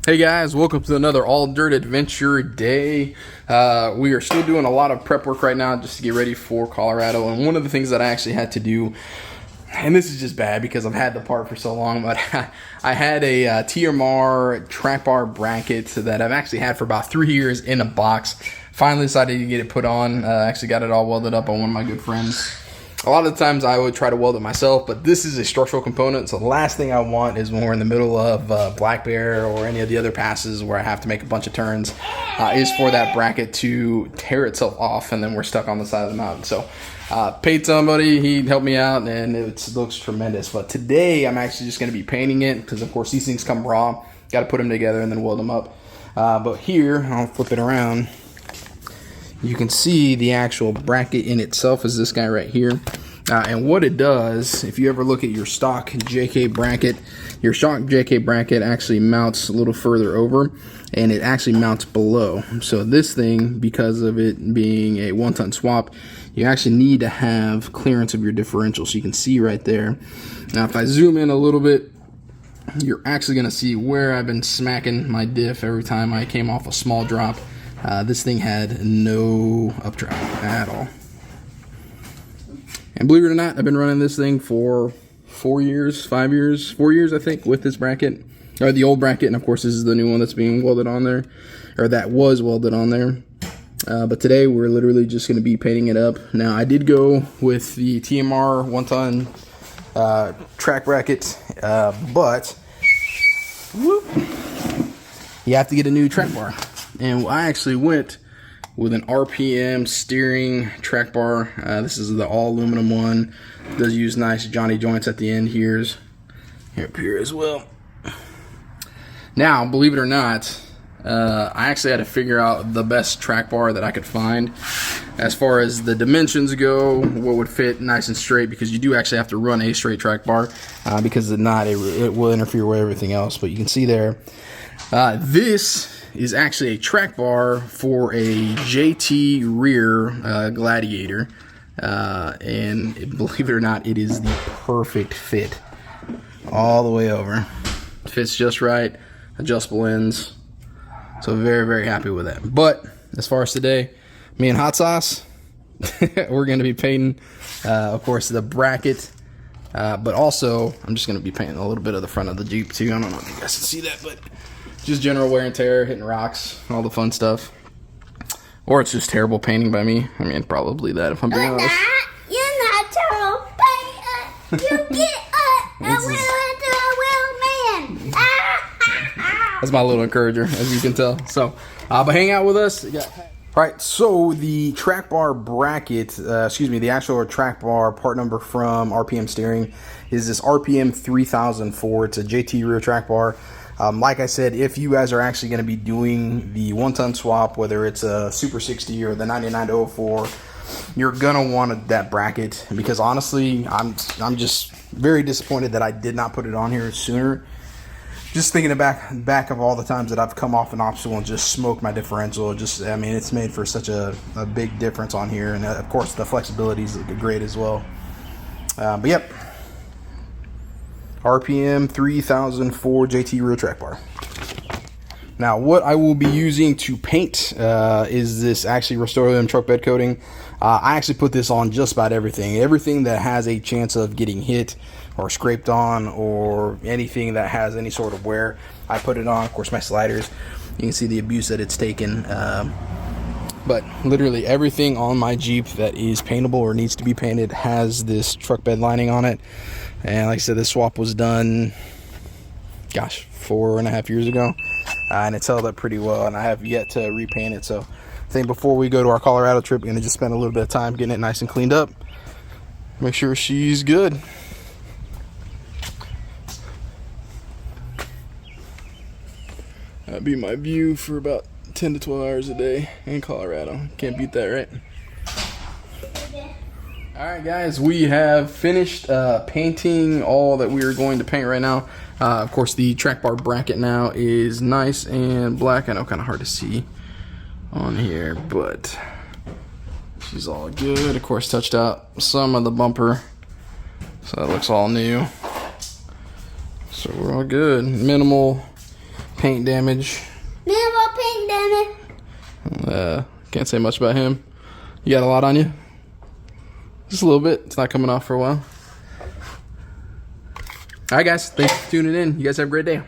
Hey guys, welcome to another All Dirt Adventure day. We are still doing a lot of prep work right now just to get ready for Colorado. And one of the things that I actually had to do, and this is just bad because I've had the part for so long, but I had a TMR track bar bracket that I've actually had for about 3 years in a box. Finally decided to get it put on. Actually got it all welded up on one of my good friends. A lot of the times I would try to weld it myself, but this is a structural component, so the last thing I want is when we're in the middle of Black Bear or any of the other passes where I have to make a bunch of turns, is for that bracket to tear itself off and then we're stuck on the side of the mountain. So paid somebody, he helped me out, and it looks tremendous. But today I'm actually just going to be painting it because, of course, these things come raw. Got to put them together and then weld them up. But here, I'll flip it around. You can see the actual bracket in itself is this guy right here. And what it does, if you ever look at your stock JK bracket, your stock JK bracket actually mounts a little further over, and it actually mounts below. So this thing, because of it being a 1-ton swap, you actually need to have clearance of your differential. So you can see right there. Now if I zoom in a little bit, you're actually going to see where I've been smacking my diff every time I came off a small drop. This thing had no updraft at all. And believe it or not, I've been running this thing for 4 years, 5 years, 4 years, I think, with this bracket. Or the old bracket, and of course this is the new one that's being welded on there. Or that was welded on there. But today we're literally just going to be painting it up. Now I did go with the TMR 1-ton track bracket, but whoop, you have to get a new track bar. And I actually went with an RPM steering track bar. This is the all aluminum one. It does use nice Johnny joints at the end here up here as well. Now, believe it or not, I actually had to figure out the best track bar that I could find. As far as the dimensions go, what would fit nice and straight, because you do actually have to run a straight track bar, because if not, it will interfere with everything else. But you can see there, this is actually a track bar for a JT rear Gladiator, and believe it or not, it is the perfect fit all the way over. Fits just right, adjustable ends, so very, very happy with that. But as far as today, me and Hot Sauce, we're going to be painting, of course, the bracket, but also I'm just going to be painting a little bit of the front of the Jeep too. I don't know if you guys can see that, but just general wear and tear, hitting rocks, all the fun stuff. Or it's just terrible painting by me. I mean, probably that, if I'm being honest. You're not terrible painter. You get a wheel man. That's my little encourager, as you can tell. So, but hang out with us. Yeah. All right, so the track bar bracket, the actual track bar part number from RPM Steering is this RPM 3004. It's a JT rear track bar. Like I said, if you guys are actually going to be doing the 1-ton swap, whether it's a Super 60 or the 9904, you're going to want that bracket, because honestly, I'm just very disappointed that I did not put it on here sooner. Just thinking back of all the times that I've come off an obstacle and just smoked my differential. I mean, it's made for such a big difference on here. And of course, the flexibility is great as well. But yep. RPM 3004 JT rear track bar. Now, what I will be using to paint is this actually Rust-Oleum truck bed coating. I actually put this on just about everything that has a chance of getting hit or scraped on, or anything that has any sort of wear. I put it on. Of course, my sliders, you can see the abuse that it's taken. But literally everything on my Jeep that is paintable or needs to be painted has this truck bed lining on it. And like I said, this swap was done, gosh, 4.5 years ago. And it's held up pretty well, and I have yet to repaint it. So I think before we go to our Colorado trip, we're going to just spend a little bit of time getting it nice and cleaned up. Make sure she's good. That'd be my view for about 10 to 12 hours a day in Colorado. Can't beat that, right? Alright guys, we have finished painting all that we are going to paint right now. Of course, the track bar bracket now is nice and black. I know, kind of hard to see on here, but she's all good. Of course, touched out some of the bumper, so that looks all new. So we're all good. Minimal paint damage. Man, what paint damage? Can't say much about him. You got a lot on you? Just a little bit. It's not coming off for a while. All right, guys. Thanks for tuning in. You guys have a great day.